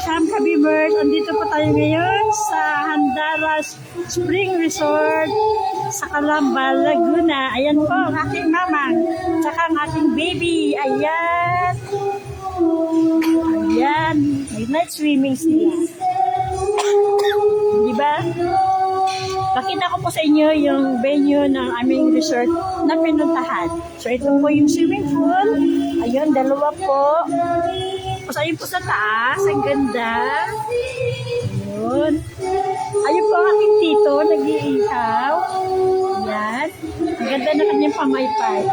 Welcome Kabibers! Andito po tayo ngayon sa Handaras Spring Resort sa Calamba, Laguna. Ayan po ang aking mamang, tsaka ang aking baby. Ayan. Ayan. May night swimming sila. Diba? Pakita ko po sa inyo yung venue ng aming resort na pinuntahan. So ito po yung swimming pool. Ayun, dalawa po. Ayun po sa taas, ang ganda. Ayun. Ayun po ang aking tito, nag-iihaw. Ayan. Ang ganda na kanyang pamaypay.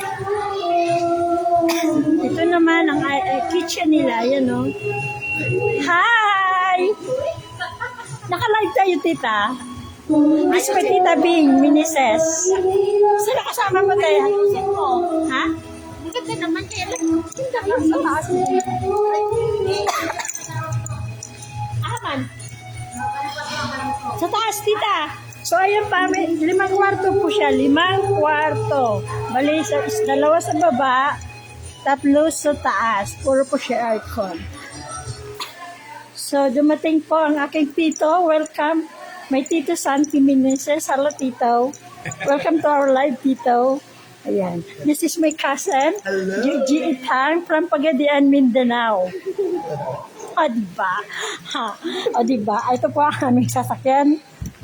Ito naman ang kitchen nila. Ayan o. Hi! Naka-live tayo, tita. Miss ko, Tita Bing, Minises. Sino kasama mo tayo? Ha? Maganda naman kayo. Ganda lang sa taas. Aman. Sa taas, tita. So, ayan pa. May 5 kwarto po siya. 5 kwarto. Bali, dalawa sa baba, 3 sa taas. Puro po siya aircon. So, dumating po ang aking tito. Welcome. May Tito Santi Meneses. Hello, Tito. Welcome to our live, Tito. Ayan. This is my cousin, Gigi Itang from Pagadian, Mindanao. O, diba? Ha. O, diba? Ito po ang aming sasakyan.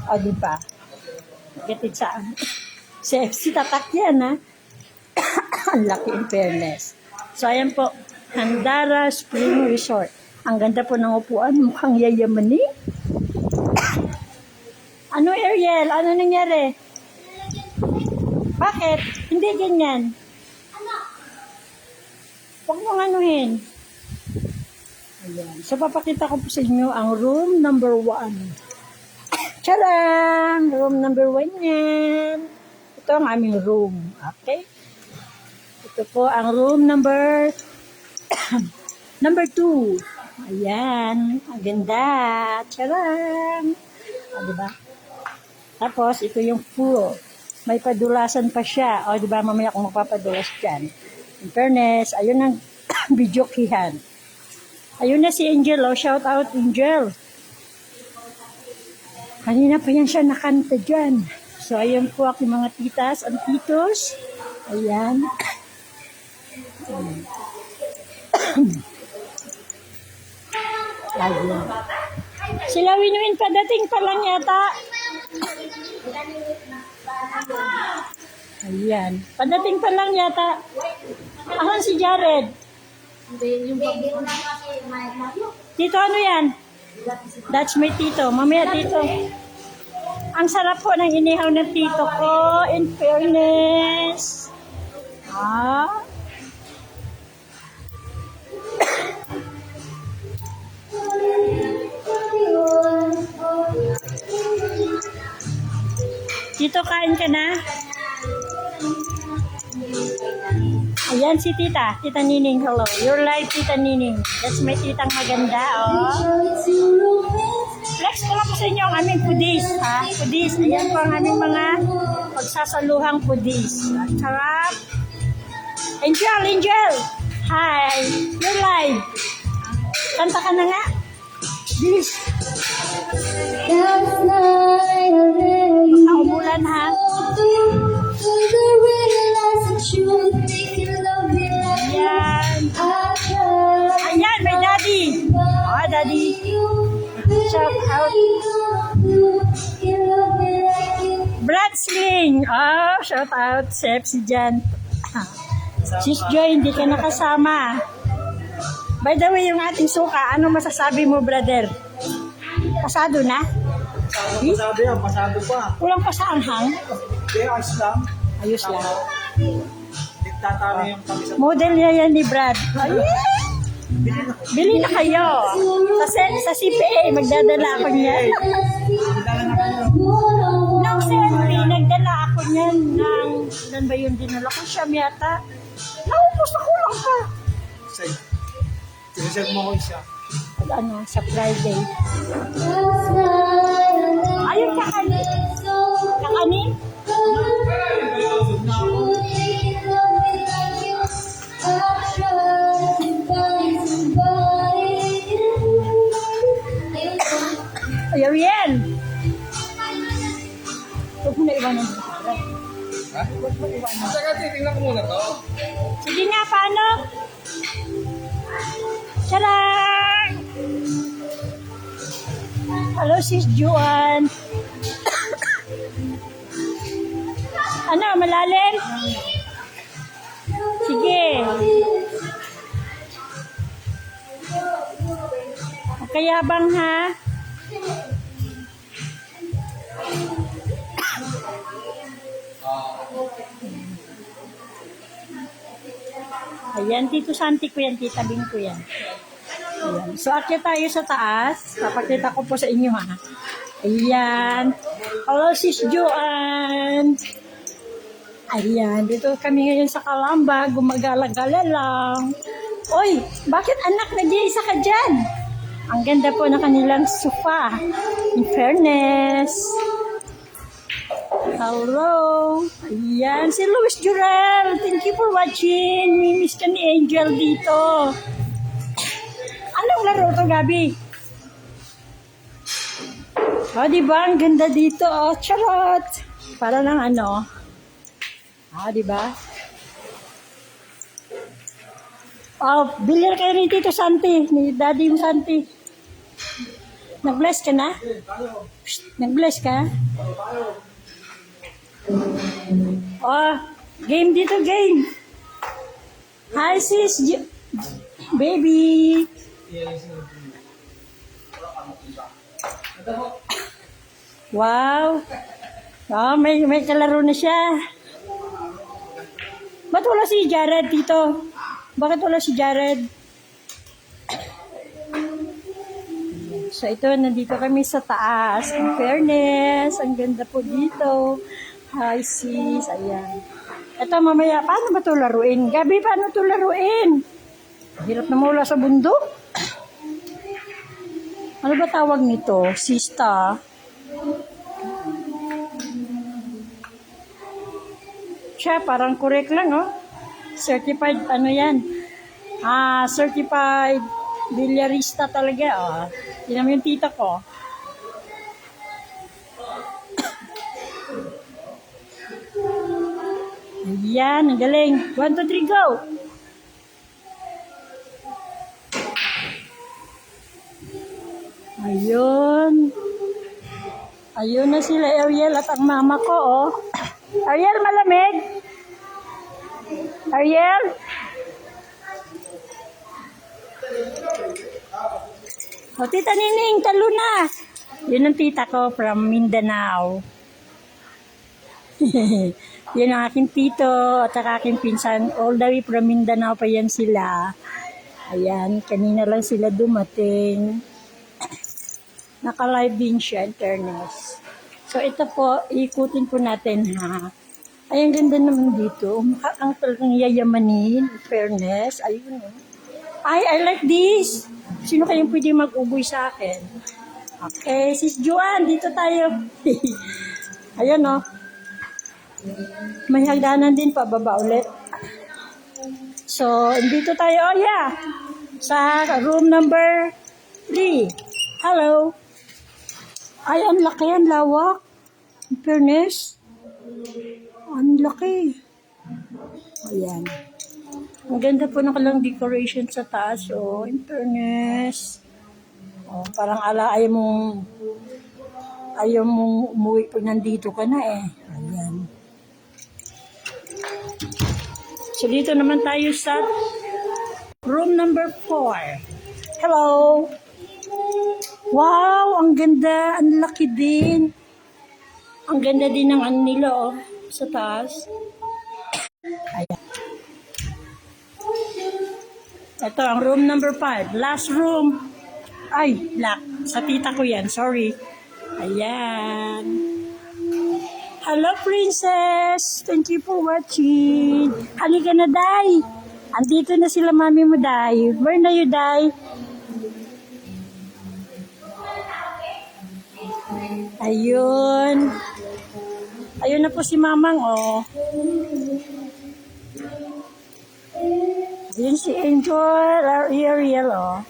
O, diba? Gatid saan? Si Tatak yan, ha? Ang laki in fairness. So, ayan po. Handara Spring Resort. Ang ganda po ng upuan. Mukhang yayamanin. Ano, Ariel? Ano nangyari? Bakit? Hindi ganyan. Huwag mong anuhin. Ayan. So, papakita ko po sa inyo ang room number 1. Tcharam! Room number 1 yan. Ito ang aming room. Okay? Ito po ang room number 2. Ayan. Ang ganda. Tcharam! O, diba? Tapos, ito yung pool. May padulasan pa siya. O, diba, mamaya kung magpapadulas dyan. In fairness, ayun ang videokihan. Ayun na si Angel, o. Shout out, Angel. Kanina pa yan siya nakanta dyan. So, ayun po aking mga titas and titos. Ayan. Ayan. Sila Winwin padating pa lang yata. Ayan. Padating pa lang yata. Ahan si Jared? Tito, ano yan? That's my tito. Mamaya tito. Ang sarap po ng inihaw ng tito ko. In fairness. Ah. Tito, kain ka na? Ayan si tita. Tita Nining, hello. You're live, Tita Nining. That's my titang maganda, oh. Flex ko lang po sa inyo ang aming foodies, ha? Foodies. Ayan po ang aming mga pagsasaluhang foodies. At sarap. Angel! Hi! You're live. Kanta ka na nga. Bilis. Umulan, ha? Ayan. Ayan, may daddy. Oh, daddy. Shout out. Brad Sling. Oh, shout out. Chef si Jan. Sis Joy, hindi ka nakasama. By the way, yung ating suka, ano masasabi mo, brother? Pasado na? Pasado yan, pasado pa. Kulang pa sa anghang? Kaya ayos lang. Ayos lang. Nagtatalo yung kami sa... Model niya yan ni Brad. Ayun! Bili na kayo. Sa CPA, magdadala ako niyan. Nung Sentry, nagdala ako niyan ng... Ilan ba yung dinala ko? Siyam yata. Naupos na kulang pa. Reserve mo ko isa. Ano, sa Friday. Ayun, kakani. Kakani? Ariel! Huwag mo na iwanan dito. Ha? Saka titignan ko muna to. Sige nga, paano? Charang! Hello, sis Juan. Ano, malalim? Sige. Kaya bang ha? Ayan, Tito Santi ko yan, Tita Bing ko yan. Ayan. So, akyat tayo sa taas. Papakita ko po sa inyo, ha. Ayan. Hello, Sis Joanne. Ayan, dito kami ngayon sa Calamba. Gumagala-gala lang. Oy, bakit anak, nag-iisa ka dyan? Ang ganda po ng kanilang sofa. In fairness. Hello. Ayan, si Luis Jurel. Thank you for watching. Mimiss ka ni Angel dito. Anong laro to, Gabi? O, diba? Ang ganda dito. Oh, charot. Para lang ano. Diba? Oh, bilir kayo ni Tito Santi. Ni Daddy yung Santi. Nag-bless ka na? Nag-bless ka? Oh, game dito, game. Hi, sis. Baby. Wow. Oh, may kalaro na siya. Ba't wala si Jared dito? Bakit wala si Jared? So, ito, nandito kami sa taas. In fairness, ang ganda po dito. Hi, sis. Ayan. Ito, mamaya, paano ba ito laruin? Gabi, paano ito laruin? Hirap na mula sa bundok. Ano ba tawag nito? Sista. Siya, parang correct lang, oh. Certified, ano yan? Certified bilyarista talaga, oh. Tignan mo yung tita ko. Ayan, ang galing. 1, 2, 3, go! Ayun. Ayun na sila, Ariel at ang mama ko, oh. Ariel, malamig? Ariel? O, Tita Nining, talo na. Yun ang tita ko from Mindanao. Yun ang aking tito at aking pinsan. All the way from Mindanao pa yan sila. Ayan, kanina lang sila dumating. Naka-live din siya, internet. So, ito po, ikutin po natin, ha. Ay, ang ganda naman dito. Ang talagang yayamanin, fairness. Ayun, oh. Ay, I like this. Sino kayong pwede mag-uboy sa akin? Okay, Sis Joanne, dito tayo. Ayun, oh. May hagdanan din pa, baba ulit. So, dito tayo, oh yeah. Sa room number 3. Hello. Ay, ang laki, ang lawak. In fairness. Ang laki. Ayan. Ang ganda po ng kalang decoration sa taas. Oh, in fairness. Oh, parang ayaw mong umuwi po nandito ka na eh. Ayan. So, dito naman tayo sa room number 4. Hello. Wow, ang ganda. Ang laki din. Ang ganda din ng ano nila, oh, sa taas. Ayan. Ito, ang room number 5. Last room. Ay, black. Sa tita ko yan. Sorry. Ayan. Hello, princess. Thank you for watching. Halika na, Day. Andito na sila, mami mo, Day. Where na you, Day? Ayun. Ayun na po si Mamang, oh. Ayun si Angel, Ariel, oh.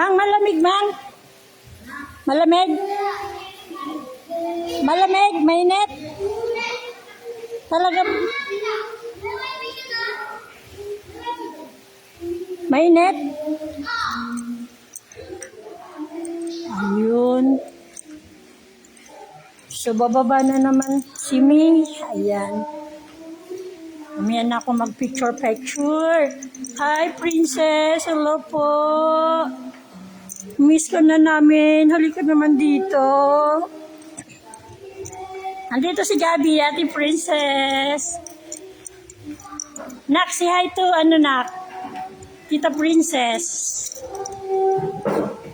Mang, malamig, Mang. Malamig. Malamig, mainit. Talaga. Mainit. Ayun. So, bababa na naman si May. Ayan. Mamaya na ako mag-picture-picture. Hi, Princess. Hello po. Miss ka na namin. Halika naman dito. Andito si Gabi, Ate Princess. Nak, say hi to, Nak? Tita Princess.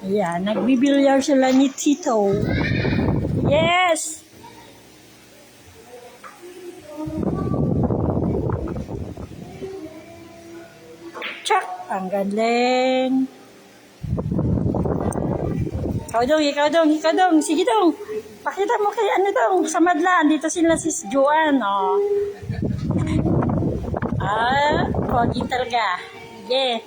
Ayan, nagbibilyar sila ni Tito. Yes! Tsak! Ang galing! Ikaw dong. Sige dong. Pakita mo kay dong, sa madlaan. Dito sila si Joanne, oh. Pogi talaga. Yeah.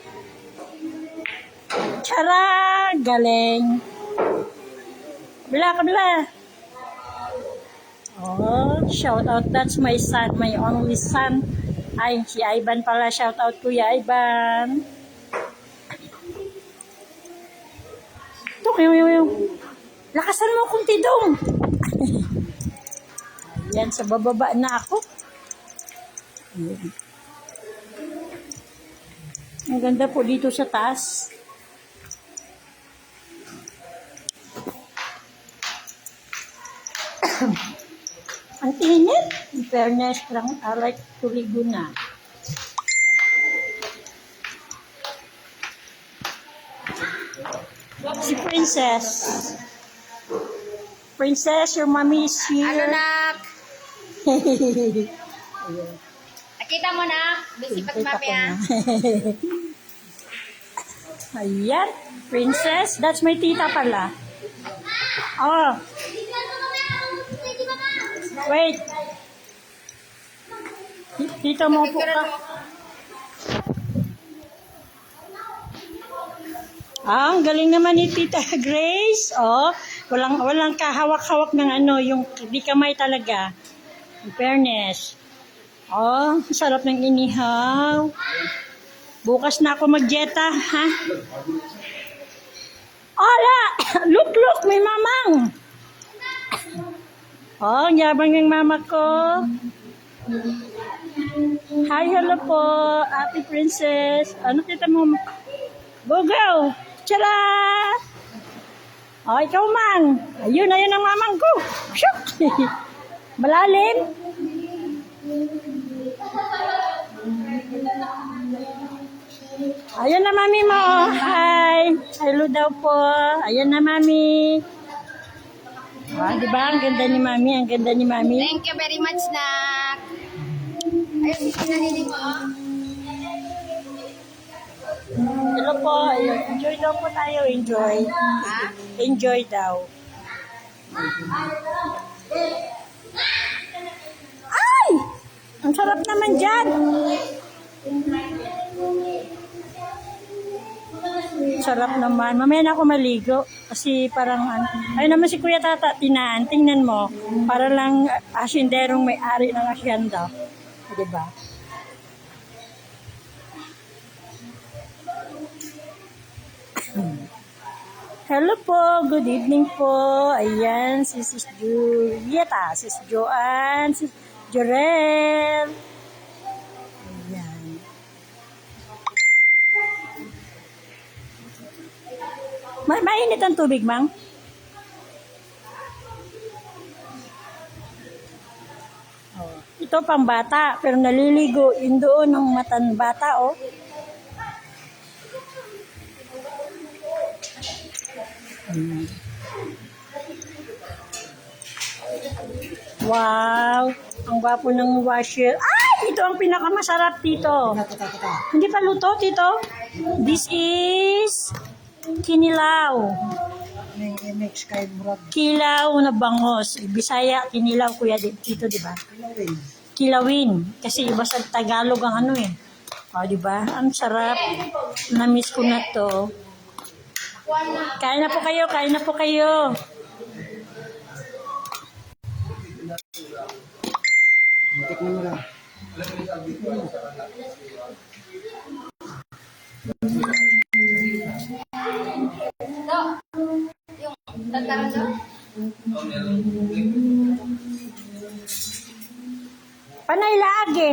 Tara! Galing! Kabila. Oh, shout out. That's my son, my only son. Ay, si Ivan pala. Shout out, Kuya Ivan. Yung. Lakasan mo kung tidong. Ayan, sa bababa na ako. Ayan. Ang ganda po dito sa taas. Ang init. In fairness lang, I like tuligo na. Si Princess. Princess, your mommy is here. Ano, nak? Nakita mo, nak? Busy pa Kita ko mapya. na. Ayan, Princess. That's my tita pala. Oh. Wait. Tita mo po ka. Ang galing naman ni Tita Grace. Oh, walang kahawak-hawak ng yung di kamay talaga. In fairness. Oh, sarap ng inihaw. Bukas na ako magjeta, ha? Ala! Look, may mamang. Oh, ang yabang ng mama ko. Hi, hello po, Ate Princess. Ano kita mo? Go! Tara! Oh, ikaw man. Ayun ang mamang ko. Shook! Malalim. Ayun na, mami mo. Hi. Hello daw po. Ayun na, mami. Diba? Ang ganda ni mami. Thank you very much, nak. Ayun, sinanili mo, oh. Hello po. Ayun. Enjoy daw po tayo. Enjoy. Ha? Enjoy daw. Ay! Ang sarap naman dyan. Sarap naman. Mamaya na ako maligo. Kasi parang, ayun naman si Kuya Tata, Tinaan. Tingnan mo. Para lang asinderong may-ari ng asyenda. Diba? Hello po. Good evening po. Ayan, si Sis Julieta, Sis Joanne, Sis Jorel. Ayan. Mainit ang tubig, Mang? Oh. Ito pang bata, pero naliligo yun doon ng matan bata, oh. Wow! Ang gwapo ng washer. Ay! Ito ang pinakamasarap, Tito. Hindi pa luto, Tito? This is kinilaw. Mix kay Murag. Kilaw na bangos. Bisaya, kinilaw, Kuya Tito, di ba? Kilawin. Kasi iba sa Tagalog ang O, di ba? Ang sarap. Na-miss ko na to. Kain na po kayo, kain na po kayo. Tikman mo lang. Yung tataran daw? Panay lagi.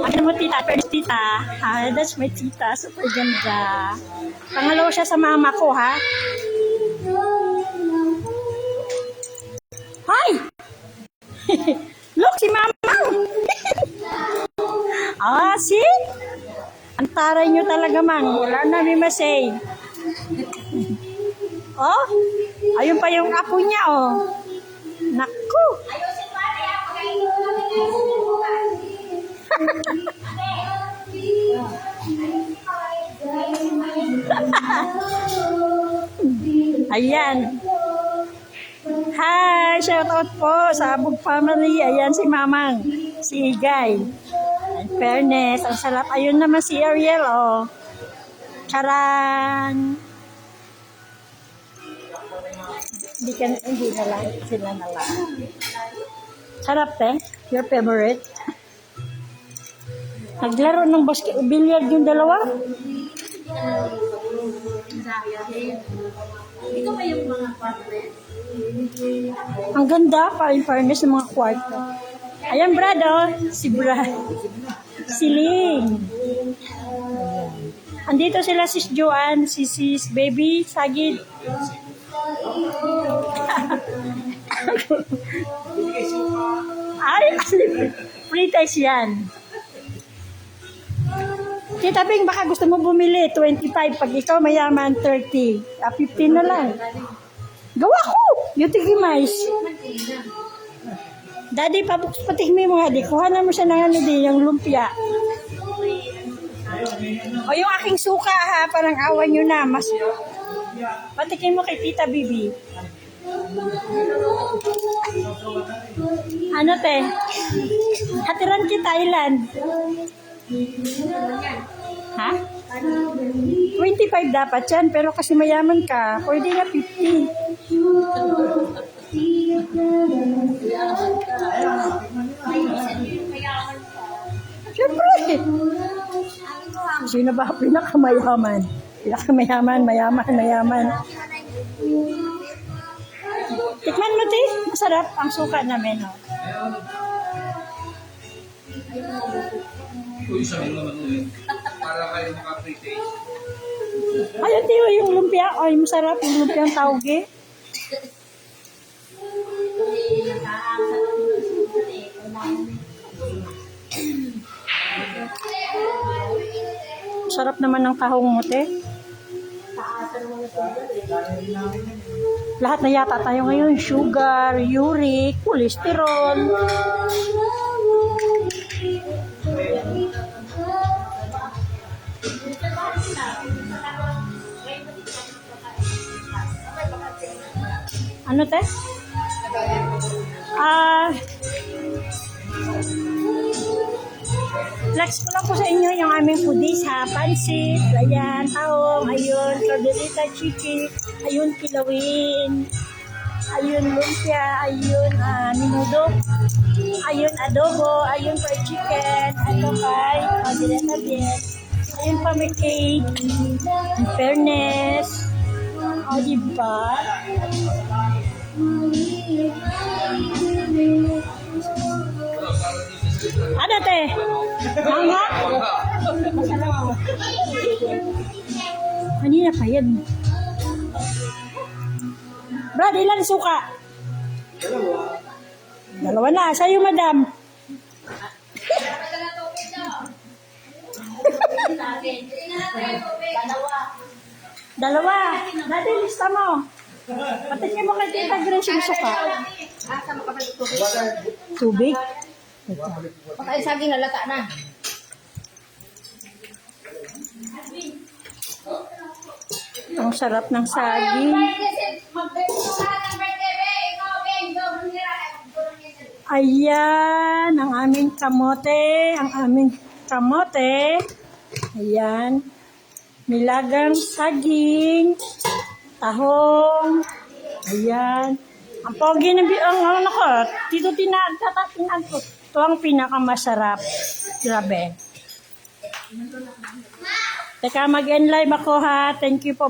Ano mo tita? First tita. Ha, that's my tita. Super ganda. Pangalawa siya sa mama ko, ha? Hi! Look, si mama! Ah, see? Ang taray nyo talaga, mang. Wala na may masay. Oh, ayun pa yung apo niya, oh. Naku! Ayan. Hi! Shoutout po sa Abog Family. Ayan si Mamang. Si Igay. In fairness, ang sarap. Ayun naman si Ariel, oh. Charang! Hindi na lang. Sila na lang. Sarap, your favorite? Naglaro ng billiard yung dalawa? Ito ba yung mga kwarto? Ang ganda pa, in fairness, ng mga kwarto. Ayan, Brad, oh. Si Brad. Si Ling. Andito sila sis Joanne, si sis Baby, Sagid. Ay, pre-taste yan. Tita Bing, baka gusto mo bumili, 25. Pag ikaw mayaman, 30. 15 na lang. Gawa ko! Yung tigimais. Daddy, patikmi mo nga di. Kuhanan mo siya ng ano di, yung lumpia. O yung aking suka ha, parang awan nyo na. Mas, patikin mo kay Tita Bibi. Ano te? Hatiran kita, Thailand. Ha? 25 dapat yan, pero kasi mayaman ka, pwede na 50. Siyempre. Sino ba pinakamayaman? Mayaman. Tikman mo, te. Masarap ang suka namin. Oh. Uy, sabi naman ulit. Para kayo maka-pre-taste. Ayun, tiyo, yung lumpia. Ay, masarap yung lumpia ang tauge. Sarap naman ng tahong mo, te. Lahat na yata tayo ngayon. Sugar, uric, cholesterol. Ano, te? Flex ko lang po sa inyo yung aming foodies ha. Pansit, ayan, tahong, ayun, cordelita chicken, ayun, kilawin, ayun, lumpia, ayun, minudo, ayun, adobo, ayun, fried chicken, ito kay, cordelita din, ayun pa may cake, in fairness, o diba? Ano, te? Mama? Kanina pa yan. Brad, ilan suka? Dalawa na. Sa'yo, madam. Dalawa. Dati, lista mo. Patikin mo kay Tita Grace yung suka. Sama ka pa ng tubig. Tubig? Baka yung saging halata na. Ang sarap ng saging. Ayan, ang aming kamote. Ang aming kamote. Ayan. Nilagang saging. Tahong. Ayan. Ang pogi na ang ano ko, dito tinagtatapinan ko. Ito ang pinakamasarap. Grabe. Teka, mag-end live ako ha. Thank you po.